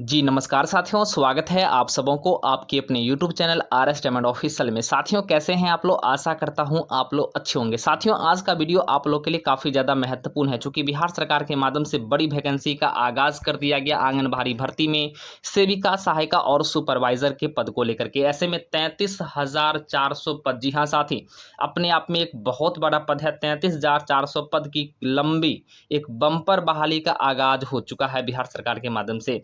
जी नमस्कार साथियों, स्वागत है आप सबों को आपके अपने YouTube channel RS diamond official में। साथियों कैसे हैं आप लोग? आशा करता हूं आप लोग अच्छे होंगे। साथियों आज का वीडियो आप लोग के लिए काफ़ी ज़्यादा महत्वपूर्ण है, चूंकि बिहार सरकार के माध्यम से बड़ी वैकेंसी का आगाज़ कर दिया गया आंगनबाड़ी भर्ती में सेविका, सहायिका और सुपरवाइजर के पद को लेकर के। ऐसे में 33,400 पद, जी हाँ साथी, अपने आप में एक बहुत बड़ा पद है। 33,400 पद की लंबी एक बम्पर बहाली का आगाज हो चुका है बिहार सरकार के माध्यम से।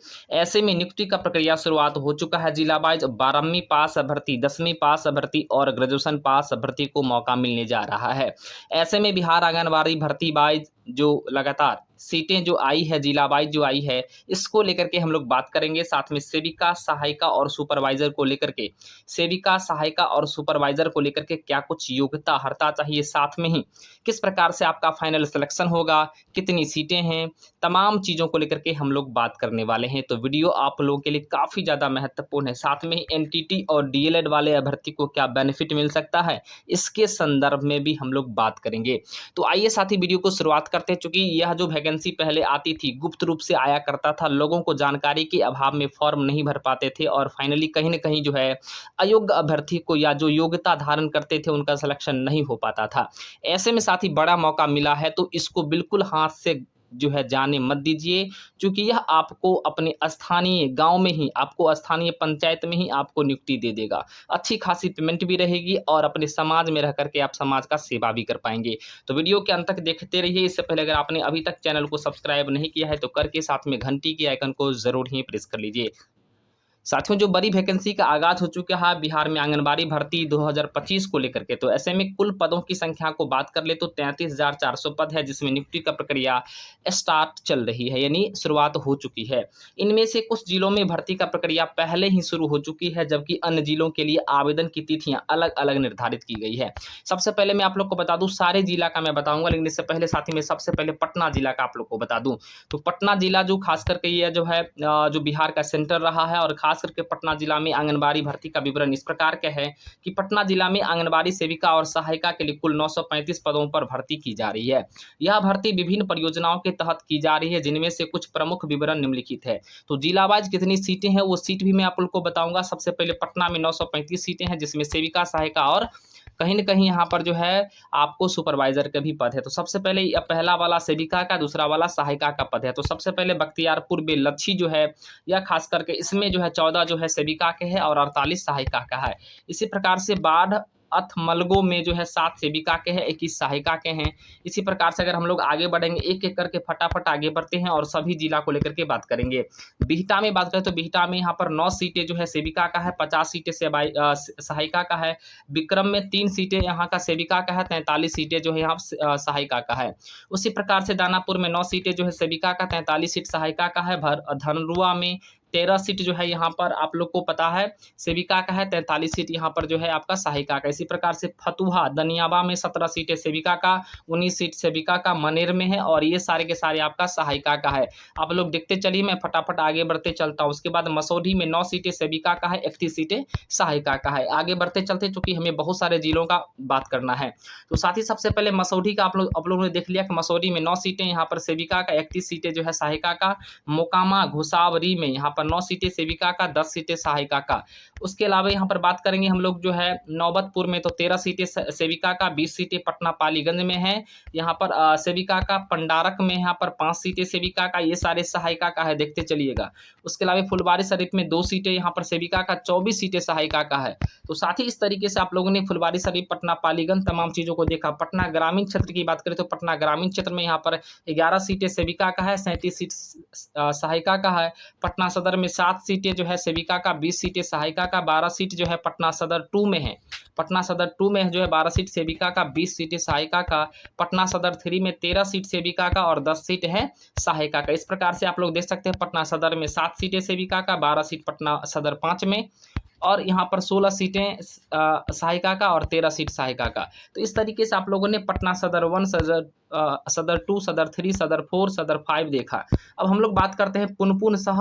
ऐसे में नियुक्ति का प्रक्रिया शुरुआत हो चुका है। जिला वाइज 12वीं पास अभ्यर्थी, 10वीं पास अभ्यर्थी और ग्रेजुएशन पास अभ्यर्थी को मौका मिलने जा रहा है। ऐसे में बिहार आंगनबाड़ी भर्ती वाइज जो लगातार सीटें जो आई है, जिला वाइज जो आई है, इसको लेकर के हम लोग बात करेंगे। साथ में सेविका, सहायिका और सुपरवाइजर को लेकर के, सेविका, सहायिका और सुपरवाइजर को लेकर के क्या कुछ योग्यता अर्हता चाहिए, साथ में ही किस प्रकार से आपका फाइनल सिलेक्शन होगा, कितनी सीटें हैं, तमाम चीज़ों को लेकर के हम लोग बात करने वाले हैं। तो वीडियो आप लोगों के लिए काफ़ी ज़्यादा महत्वपूर्ण है। साथ में ही एनटीटी और डीएलएड वाले अभ्यर्थी को क्या बेनिफिट मिल सकता है, इसके संदर्भ में भी हम लोग बात करेंगे। तो आइए साथी वीडियो को शुरुआत करते हैं। चूंकि यह जो वैकेंसी पहले आती थी, गुप्त रूप से आया करता था, लोगों को जानकारी के अभाव में फॉर्म नहीं भर पाते थे और फाइनली कहीं ना कहीं जो है अयोग्य अभ्यर्थी को या जो योग्यता धारण करते थे उनका सिलेक्शन नहीं हो पाता था। ऐसे में साथी बड़ा मौका मिला है, तो इसको बिल्कुल हाथ से जो है जाने मत दीजिए, क्योंकि यह आपको अपने स्थानीय गांव में ही, आपको स्थानीय पंचायत में ही आपको नियुक्ति दे देगा। अच्छी खासी पेमेंट भी रहेगी और अपने समाज में रह करके आप समाज का सेवा भी कर पाएंगे। तो वीडियो के अंत तक देखते रहिए। इससे पहले अगर आपने अभी तक चैनल को सब्सक्राइब नहीं किया है तो करके साथ में घंटी के आइकन को जरूर ही प्रेस कर लीजिए। साथियों जो बड़ी वैकेंसी का आगाज हो चुका है बिहार में आंगनबाड़ी भर्ती 2025 को लेकर के, तो ऐसे में कुल पदों की संख्या को बात कर ले तो 33,400 पद है, जिसमें नियुक्ति का प्रक्रिया स्टार्ट चल रही है, यानी शुरुआत हो चुकी है। इनमें से कुछ जिलों में भर्ती का प्रक्रिया पहले ही शुरू हो चुकी है, जबकि अन्य जिलों के लिए आवेदन की तिथियां अलग अलग निर्धारित की गई है। सबसे पहले मैं आप लोग को बता दूं, सारे जिला का मैं बताऊंगा, लेकिन इससे पहले साथी में सबसे पहले पटना जिला का आप लोग को बता दूं। तो पटना जिला जो खास करके ये जो है जो बिहार का सेंटर रहा है, और खास करके पटना जिला में आंगनबाड़ी भर्ती का विवरण इस प्रकार का है कि पटना जिला में आंगनबाड़ी सेविका और सहायिका के लिए कुल 935 पदों पर भर्ती की जा रही है। यह भर्ती विभिन्न परियोजनाओं के तहत की जा रही है, जिनमें से कुछ प्रमुख विवरण निम्नलिखित है। तो जिला वाइज कितनी सीटें हैं वो सीट भी मैं आप लोग को बताऊंगा। सबसे पहले पटना में 935 सीटें हैं, जिसमें सेविका, सहायिका और कहीं न कहीं यहाँ पर जो है आपको सुपरवाइज़र के भी पद है। तो सबसे पहले पहला वाला सेविका का, दूसरा वाला सहायिका का पद है। तो सबसे पहले बख्तियारपुर बेलच्छी जो है, या खास करके इसमें जो है 14 जो है सेविका के हैं और 48 सहायिका का है। इसी प्रकार से बाढ़ अथमलगो में जो है 7 सेविका के हैं, 21 सहायिका के हैं। इसी प्रकार से अगर हम लोग आगे बढ़ेंगे, एक-एक करके फटाफट आगे बढ़ते हैं और सभी जिला को लेकर के बात करेंगे। बिहटा में बात करें तो बिहटा में यहाँ पर 9 सीटें जो है सेविका का है, 50 सीटें सहायिका का है। विक्रम में 3 सीटें यहाँ का सेविका का है, 43 सीटें जो है यहाँ सहायिका का है। उसी प्रकार से दानापुर में 9 सीटें जो है सेविका का, 43 सीट सहायिका का है। धनरुआ में 13 सीट जो है यहाँ पर आप लोग को पता है सेविका का है, 43 सीट यहाँ पर जो है आपका सहायिका का। इसी प्रकार से फतुहा दनियाबा में 17 सीटें सेविका का, 19 सीट सेविका का मनेर में है, और ये सारे के सारे आपका सहायिका का है। आप लोग देखते चलिए, मैं फटाफट आगे बढ़ते चलता हूँ। उसके बाद मसौढ़ी में 9 सीटें सेविका का है, 31 सीटें सहायिका का है। आगे बढ़ते चलते, चूंकि हमें बहुत सारे जिलों का बात करना है, तो साथ ही सबसे पहले मसौढ़ी का आप लोगों ने देख लिया कि मसौढ़ी में 9 सीटें यहाँ पर सेविका का, 31 सीटें जो है सहायिका का। मोकामा घुसावरी में यहाँ पर 9 सीटें सेविका का, 10 सीटें सहायिका का। उसके अलावा यहाँ पर बात करेंगे हम लोग जो है नौबतपुर में, तो 13 सीटें सेविका का, 20 सीटें पटना पालीगंज में है यहाँ पर सेविका का। पंडारक में यहाँ पर 5 सीटें सेविका का, ये सारे सहायिका का है, देखते चलिएगा। उसके अलावा फुलवारी शरीफ में 2 सीटें यहाँ पर सेविका का, 24 सीटें सहायिका का है। तो साथ ही इस तरीके से आप लोगों ने फुलवारी शरीफ, पटना पालीगंज तमाम चीज़ों को देखा। पटना ग्रामीण क्षेत्र की बात करें तो पटना ग्रामीण क्षेत्र में यहाँ पर 11 सीटें सेविका का है, 37 सीट सहायिका का है। पटना सदर में 7 सीटें जो है सेविका का, 20 सीटें सहायिका का, 12 सीट जो है पटना सदर 2 में है। पटना सदर 2 में जो है 12 सीट सेविका का, 20 सीटें सहायिका का। पटना सदर 3 में 13 सीट सेविका का और 10 सीट है सहायिका का। इस प्रकार से आप लोग देख सकते हैं, पटना सदर में 7 सीटें सेविका का, 12 सीट पटना सदर 5 में, और यहाँ पर 16 सीटें सहायिका का और 13 सीट सहायिका का। तो इस तरीके से आप लोगों ने पटना सदर 1, सदर 2, सदर 3, सदर 4, सदर 5 देखा। अब हम लोग बात करते हैं पुनपुन सह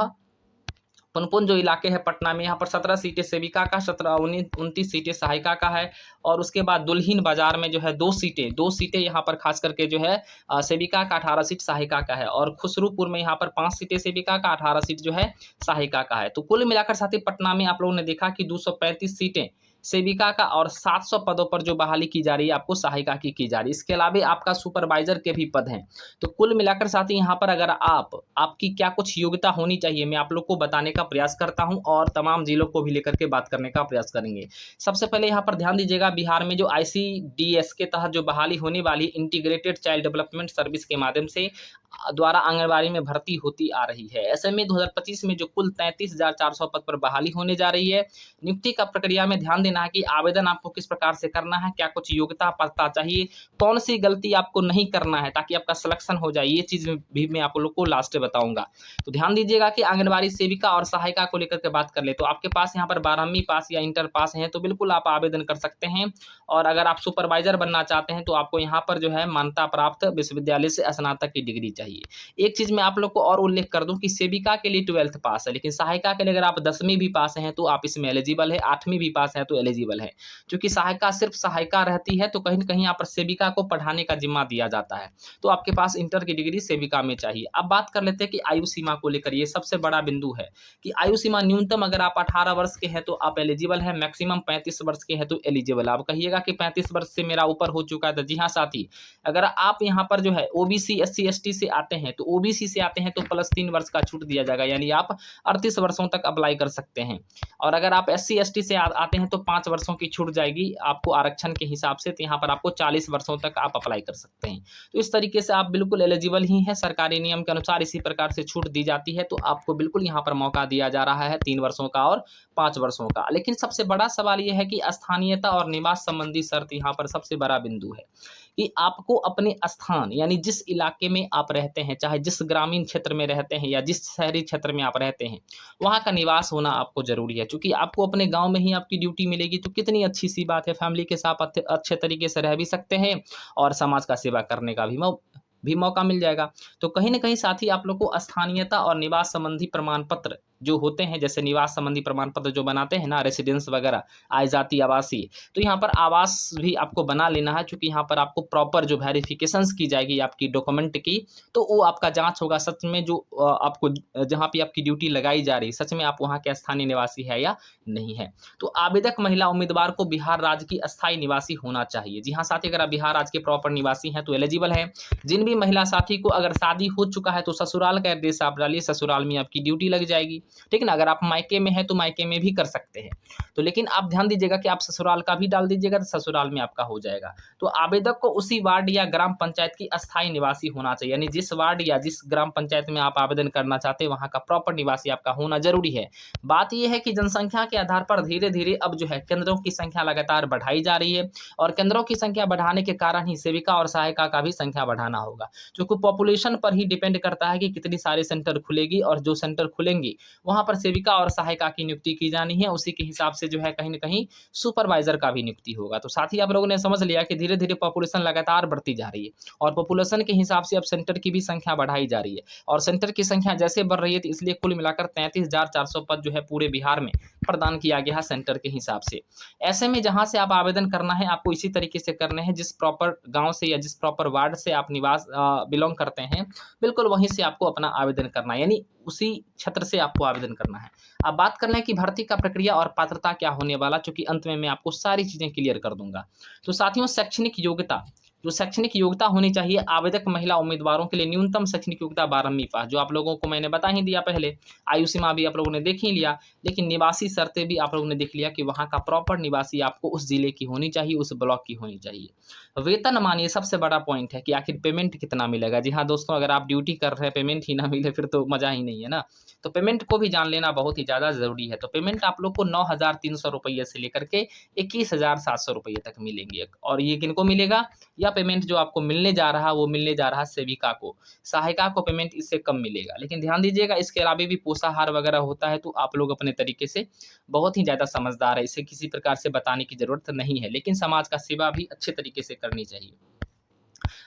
पुनपुन जो इलाके हैं पटना में, यहाँ पर 17 सीटें सेविका का, 29 सीटें सहायिका का है। और उसके बाद दुल्हिन बाजार में जो है 2 सीटें यहाँ पर खास करके जो है सेविका का, 18 सीट सहायिका का है। और खुसरूपुर में यहाँ पर 5 सीटें सेविका का, 18 सीट जो है सहायिका का है। तो कुल मिलाकर साथी पटना में आप लोगों ने देखा कि 235 सीटें सेविका का और 700 पदों पर जो बहाली की जा रही है आपको सहायिका की जा रही है। इसके अलावा आपका सुपरवाइजर के भी पद हैं। तो कुल मिलाकर साथी यहाँ पर अगर आपकी क्या कुछ योग्यता होनी चाहिए, मैं आप लोग को बताने का प्रयास करता हूँ और तमाम जिलों को भी लेकर के बात करने का प्रयास करेंगे। सबसे पहले यहाँ पर ध्यान दीजिएगा, बिहार में जो ICDS के तहत जो बहाली होने वाली इंटीग्रेटेड चाइल्ड डेवलपमेंट सर्विस के माध्यम से द्वारा आंगनबाड़ी में भर्ती होती आ रही है। ऐसे में 2025 में जो कुल 33,400 पद पर बहाली होने जा रही है। नियुक्ति का प्रक्रिया में ध्यान देना है कि आवेदन आपको किस प्रकार से करना है, क्या कुछ योग्यता पता चाहिए, कौन सी गलती आपको नहीं करना है ताकि आपका सिलेक्शन हो जाए, ये चीज भी मैं आप लोग को लास्ट में बताऊंगा। तो ध्यान दीजिएगा कि आंगनबाड़ी सेविका और सहायिका को लेकर के बात कर ले तो आपके पास यहाँ पर 12वीं पास या इंटर पास है तो बिल्कुल आप आवेदन कर सकते हैं। और अगर आप सुपरवाइजर बनना चाहते हैं तो आपको यहाँ पर जो है मान्यता प्राप्त विश्वविद्यालय से स्नातक की डिग्री चाहिए। एक चीज मैं आप लोग को और उल्लेख कर दूं कि सेविका के लिए 12th पास है, लेकिन सहायिका के लिए अगर आप 10वीं भी पास हैं तो आप इसमें एलिजिबल है, 8वीं भी पास है तो एलिजिबल है। क्योंकि सहायिका सिर्फ सहायिका रहती है तो कहीं न कहीं यहाँ पर सेविका को पढ़ाने का जिम्मा दिया जाता है। तो आपके पास इंटर की डिग्री सेविका में चाहिए। अब बात कर लेते हैं कि आयु सीमा को लेकर, ये सबसे बड़ा बिंदु है कि आयु सीमा न्यूनतम अगर आप 18 वर्ष के हैं तो आप एलिजिबल है, मैक्सिमम 35 वर्ष के हैं तो एलिजिबल। आप कहिएगा कि 35 वर्ष से मेरा ऊपर हो चुका है, तो जी हाँ साथी, अगर आप यहाँ पर जो है ओबीसी SC ST से आते हैं तो ओबीसी से आते हैं तो प्लस 3 वर्ष का छूट दिया जाएगा, यानी आप 38 वर्षों तक अप्लाई कर सकते हैं। और अगर आप SC ST से आते हैं तो 5 वर्षों की छूट जाएगी आपको आरक्षण के हिसाब से, तो यहाँ पर आपको 40 वर्षों तक आप अप्लाई कर सकते हैं। तो इस तरीके से आप बिल्कुल एलिजिबल ही हैं, सरकारी नियम के अनुसार इसी प्रकार से छूट दी जाती है। तो आपको बिल्कुल यहाँ पर मौका दिया जा रहा है 3 वर्षों का और 5 वर्षों का। लेकिन सबसे बड़ा सवाल यह है कि स्थानीयता और निवास संबंधी शर्त यहाँ पर सबसे बड़ा बिंदु है कि आपको अपने स्थान यानी जिस इलाके में आप रहते हैं, चाहे जिस ग्रामीण क्षेत्र में रहते हैं या जिस शहरी क्षेत्र में आप रहते हैं, वहाँ का निवास होना आपको जरूरी है। क्योंकि आपको अपने गांव में ही आपकी ड्यूटी मिलेगी तो कितनी अच्छी सी बात है, फैमिली के साथ अच्छे तरीके से रह भी सकते हैं और समाज का सेवा करने का भी मौका मिल जाएगा। तो कहीं न कहीं साथ ही आप लोग को स्थानीयता और निवास संबंधी प्रमाण पत्र जो होते हैं, जैसे निवास संबंधी प्रमाण पत्र जो बनाते हैं ना, रेसिडेंस वगैरह, आय जाति आवासीय, तो यहाँ पर आवास भी आपको बना लेना है। क्योंकि यहाँ पर आपको प्रॉपर जो वेरिफिकेशंस की जाएगी आपकी डॉक्यूमेंट की, तो वो आपका जांच होगा सच में जो आपको जहाँ पे आपकी ड्यूटी लगाई जा रही है सच में आप वहाँ के स्थानीय निवासी है या नहीं है। तो आवेदक महिला उम्मीदवार को बिहार राज्य की अस्थायी निवासी होना चाहिए। जी हाँ साथी, अगर आप बिहार राज्य के प्रॉपर निवासी हैं तो एलिजिबल है। जिन भी महिला साथी को अगर शादी हो चुका है तो ससुराल का एड्रेस आप डालिए, ससुराल में आपकी ड्यूटी लग जाएगी, ठीक है ना। अगर आप मायके में हैं तो मायके में भी कर सकते हैं। तो लेकिन आप ध्यान दीजिएगा कि आप ससुराल का भी डाल दीजिएगा तो ससुराल में आपका हो जाएगा। तो आवेदक को उसी वार्ड या ग्राम पंचायत की अस्थायी निवासी होना चाहिए, यानी जिस वार्ड या जिस ग्राम पंचायत में आप आवेदन करना चाहते हैं वहां का प्रॉपर निवासी आपका होना जरूरी है। बात यह है कि जनसंख्या के आधार पर धीरे धीरे अब जो है केंद्रों की संख्या लगातार बढ़ाई जा रही है और केंद्रों की संख्या बढ़ाने के कारण ही सेविका और सहायिका का भी संख्या बढ़ाना होगा। क्योंकि पॉपुलेशन पर ही डिपेंड करता है कि कितनी सारे सेंटर खुलेगी और जो सेंटर खुलेंगी वहां पर सेविका और सहायिका की नियुक्ति की जानी है। उसी के हिसाब से जो है कहीं न कहीं सुपरवाइजर का भी नियुक्ति होगा। तो साथ ही आप लोगों ने समझ लिया कि धीरे धीरे पॉपुलेशन लगातार बढ़ती जा रही है और पॉपुलेशन के हिसाब से अब सेंटर की भी संख्या बढ़ाई जा रही है और सेंटर की संख्या जैसे बढ़ रही है तो इसलिए कुल मिलाकर 33,400 पद जो है पूरे बिहार में प्रदान किया गया है सेंटर के हिसाब से। ऐसे में जहां से आप आवेदन करना है आपको इसी तरीके से करने हैं, जिस प्रॉपर गांव से या जिस प्रॉपर वार्ड से आप निवास बिलोंग करते हैं बिल्कुल वहीं से आपको अपना आवेदन करना है, यानी उसी क्षेत्र से आपको आवेदन करना है। अब बात कर लें कि भर्ती का प्रक्रिया और पात्रता क्या होने वाला, चूंकि अंत में मैं आपको सारी चीजें क्लियर कर दूंगा। तो साथियों, शैक्षणिक योग्यता, जो शैक्षणिक योग्यता होनी चाहिए आवेदक महिला उम्मीदवारों के लिए, न्यूनतम शैक्षणिक योग्यता 12वीं पास, जो आप लोगों को मैंने बता ही दिया पहले। आयु सीमा भी आप लोगों ने देख ही लिया, लेकिन निवासी शर्तें भी आप लोगों ने देख लिया कि वहाँ का प्रॉपर निवासी आपको उस जिले की होनी चाहिए, उस ब्लॉक की होनी चाहिए। वेतन मानिए सबसे बड़ा पॉइंट है कि आखिर पेमेंट कितना मिलेगा। जी हाँ दोस्तों, अगर आप ड्यूटी कर रहे हैं पेमेंट ही ना मिले फिर तो मजा ही नहीं है ना। तो पेमेंट को भी जान लेना बहुत ही ज़्यादा ज़रूरी है। तो पेमेंट आप लोग को 9,300 रुपये से लेकर के 21,700 रुपये तक मिलेंगे। और ये किनको मिलेगा, या पेमेंट जो आपको मिलने जा रहा है वो मिलने जा रहा है सेविका को, सहायिका को पेमेंट इससे कम मिलेगा। लेकिन ध्यान दीजिएगा इसके अलावा भी पोषाहार वगैरह होता है, तो आप लोग अपने तरीके से बहुत ही ज़्यादा समझदार है, इसे किसी प्रकार से बताने की जरूरत नहीं है। लेकिन समाज का सेवा भी अच्छे तरीके से करनी चाहिए।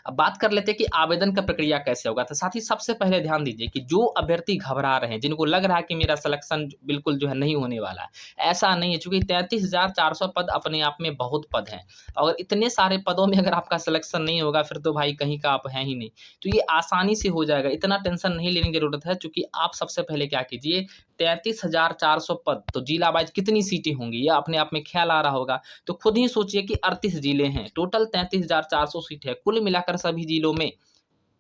अब बात कर लेते हैं कि आवेदन का प्रक्रिया कैसे होगा। तो साथ ही सबसे पहले ध्यान दीजिए कि जो अभ्यर्थी घबरा रहे हैं, जिनको लग रहा है कि मेरा सिलेक्शन बिल्कुल जो है नहीं होने वाला है, ऐसा नहीं है, चूँकि 33,400 पद अपने आप में बहुत पद हैं और इतने सारे पदों में अगर आपका सिलेक्शन नहीं होगा फिर तो भाई कहीं का आप हैं ही नहीं। तो ये आसानी से हो जाएगा, इतना टेंशन नहीं लेने की ज़रूरत है। चूँकि आप सबसे पहले क्या कीजिए, 33,400 पद तो जिला वाइज़ कितनी सीटें होंगी, ये अपने आप में ख़्याल आ रहा होगा। तो खुद ही सोचिए कि 38 जिले हैं, टोटल 33,400 सीट है। कुल मिलाकर सभी जिलों में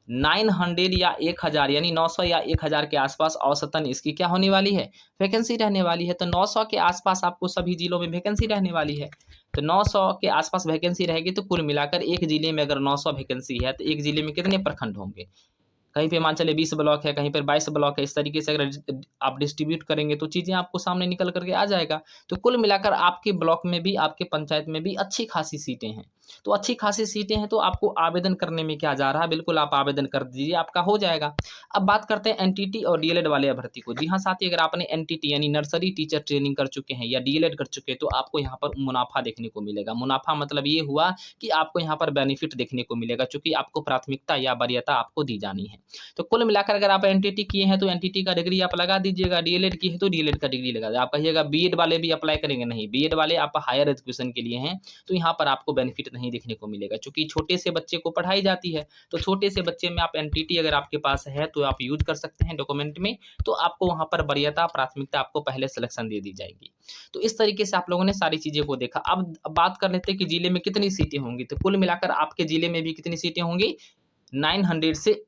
900 या 1000 यानी 900 या 1000 के आसपास औसतन इसकी क्या होने वाली है, वैकेंसी रहने वाली है। तो 900 के आसपास आपको सभी जिलों में वैकेंसी रहने वाली है। तो 900 के आसपास वैकेंसी रहेगी तो कुल मिलाकर एक जिले में अगर 900 वैकेंसी है तो एक जिले में कितने प्रखंड होंगे? कहीं पे मान चलिए 20 ब्लॉक है, कहीं पर 22 ब्लॉक है, इस तरीके से अगर आप डिस्ट्रीब्यूट करेंगे तो चीज़ें आपको सामने निकल कर के आ जाएगा। तो कुल मिलाकर आपके ब्लॉक में भी, आपके पंचायत में भी अच्छी खासी सीटें हैं। तो अच्छी खासी सीटें हैं तो आपको आवेदन करने में क्या जा रहा है, बिल्कुल आप आवेदन कर दीजिए, आपका हो जाएगा। अब बात करते हैं एनटीटी और डीएलएड वाले अभ्यर्थी को। जी हाँ साथी, अगर आपने एनटीटी यानी नर्सरी टीचर ट्रेनिंग कर चुके हैं या डीएलएड कर चुके हैं तो आपको यहाँ पर मुनाफ़ा देखने को मिलेगा। मुनाफ़ा मतलब ये हुआ कि आपको यहाँ पर बेनिफिट देखने को मिलेगा, चूँकि आपको प्राथमिकता या वरीयता आपको दी जानी है। तो कुल मिलाकर अगर आप एनटीटी किए हैं तो एनटीटी का डिग्री आप लगा दीजिएगा, डीएलएड किए हैं तो डीएलएड का डिग्री लगा दीजिए। आप कहिएगा बीएड वाले भी अप्लाई करेंगे, नहीं, बीएड वाले आप हायर एजुकेशन के लिए हैं, तो यहाँ पर आपको बेनिफिट नहीं देखने को मिलेगा। चूँकि छोटे से बच्चे को पढ़ाई जाती है, तो छोटे से बच्चे में आप एनटीटी अगर आपके पास है तो आप यूज़ कर सकते हैं डॉक्यूमेंट में, तो आपको वहाँ पर वरीयता, प्राथमिकता आपको पहले सिलेक्शन दे दी जाएगी। तो इस तरीके से आप लोगों ने सारी चीज़ें को देखा। अब बात कर लेते हैं कि जिले में कितनी सीटें होंगी, तो कुल मिलाकर आपके जिले में भी कितनी सीटें होंगी? 900 से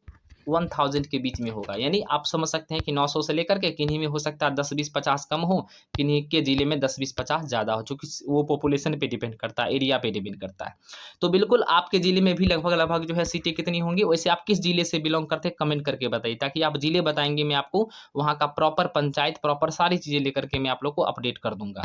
1000 के बीच में होगा। यानी आप समझ सकते हैं कि 900 से लेकर के किन्हीं में हो सकता है 10, 20, 50 कम हो, किन्हीं के जिले में 10, 20, 50 ज़्यादा हो, चूँकि वो पॉपुलेशन पे डिपेंड करता है, एरिया पे डिपेंड करता है। तो बिल्कुल आपके जिले में भी लगभग-लगभग जो है सीटें कितनी होंगी, वैसे आप किस जिले से बिलॉन्ग करते हैं कमेंट करके बताइए, ताकि आप जिले बताएँगे मैं आपको वहाँ का प्रॉपर पंचायत, प्रॉपर सारी चीज़ें लेकर के मैं आप लोग को अपडेट कर दूँगा।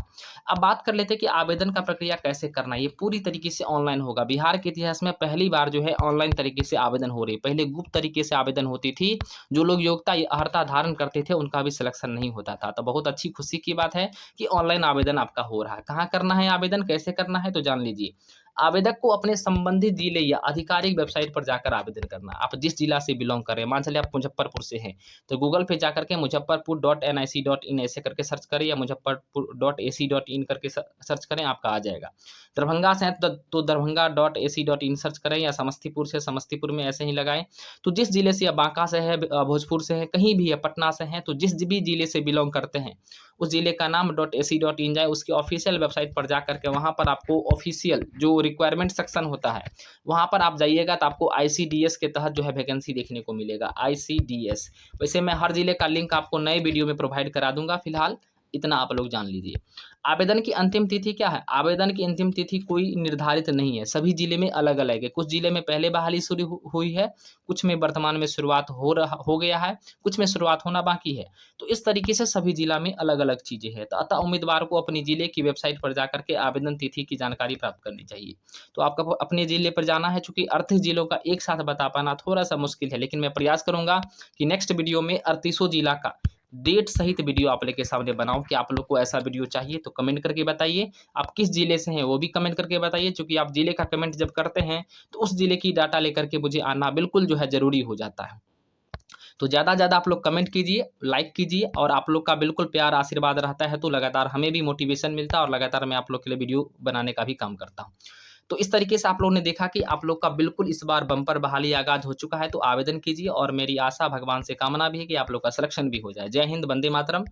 अब बात कर लेते हैं कि आवेदन का प्रक्रिया कैसे करना है, ये पूरी तरीके से ऑनलाइन होगा। बिहार के इतिहास में पहली बार जो है ऑनलाइन तरीके से आवेदन हो रही है। पहले गुप्त तरीके से आवेदन होती थी, जो लोग योग्यता अर्हता धारण करते थे उनका भी सिलेक्शन नहीं होता था। तो बहुत अच्छी खुशी की बात है कि ऑनलाइन आवेदन आपका हो रहा है। कहाँ करना है आवेदन, कैसे करना है तो जान लीजिए। आवेदक को अपने संबंधित जिले या आधिकारिक वेबसाइट पर जाकर आवेदन करना है। आप जिस जिला से बिलॉन्ग कर रहे हैं, मान चलिए आप मुजफ्फरपुर से हैं, तो गूगल पे जाकर के मुजफ्फरपुर.nic.in ऐसे करके सर्च करें या मुजफ्फरपुर.ac.in करके सर्च करें, आपका आ जाएगा। दरभंगा से हैं तो दरभंगा.ac.in सर्च करें या समस्तीपुर से समस्तीपुर में ऐसे ही लगाएँ। तो जिस जिले से, या बांका से है, भोजपुर से है, कहीं भी है, पटना से हैं, तो जिस भी जिले से बिलॉन्ग करते हैं, उस जिले का नाम .ac.in जाए, उसकी ऑफिशियल वेबसाइट पर जाकर के वहाँ पर आपको ऑफिशियल जो रिक्वायरमेंट सेक्शन होता है, वहाँ पर आप जाइएगा तो आपको आईसीडीएस के तहत जो है वैकेंसी देखने को मिलेगा, आईसीडीएस। वैसे मैं हर जिले का लिंक आपको नए वीडियो में प्रोवाइड करा दूँगा, फिलहाल इतना आप लोग जान लीजिए। आवेदन की अंतिम तिथि क्या है? आवेदन की अंतिम तिथि कोई निर्धारित नहीं है, सभी जिले में अलग-अलग है। कुछ जिले में पहले बहाली शुरू हुई है, कुछ में वर्तमान में शुरुआत हो गया है, कुछ में शुरुआत होना बाकी है। तो इस तरीके से सभी जिला में अलग-अलग चीज़ें हैं। तो अतः उम्मीदवार को अपने जिले की वेबसाइट पर जाकर के आवेदन तिथि की जानकारी प्राप्त करनी चाहिए। तो आपको अपने जिले पर जाना है, चूँकि 38 जिलों का एक साथ बता पाना थोड़ा-सा मुश्किल है, लेकिन मैं प्रयास करूँगा कि नेक्स्ट वीडियो में 38 जिला का डेट सहित वीडियो आप लोग के सामने बनाऊँ। कि आप लोग को ऐसा वीडियो चाहिए तो कमेंट करके बताइए। आप किस जिले से हैं वो भी कमेंट करके बताइए, चूँकि आप जिले का कमेंट जब करते हैं तो उस जिले की डाटा लेकर के मुझे आना बिल्कुल जो है ज़रूरी हो जाता है। तो ज़्यादा से ज़्यादा आप लोग कमेंट कीजिए, लाइक कीजिए, और आप लोग का बिल्कुल प्यार आशीर्वाद रहता है तो लगातार हमें भी मोटिवेशन मिलता है और लगातार मैं आप लोग के लिए वीडियो बनाने का भी काम करता हूँ। तो इस तरीके से आप लोगों ने देखा कि आप लोग का बिल्कुल इस बार बम्पर बहाली आगाज़ हो चुका है, तो आवेदन कीजिए और मेरी आशा भगवान से कामना भी है कि आप लोग का सिलेक्शन भी हो जाए। जय हिंद, वंदे मातरम।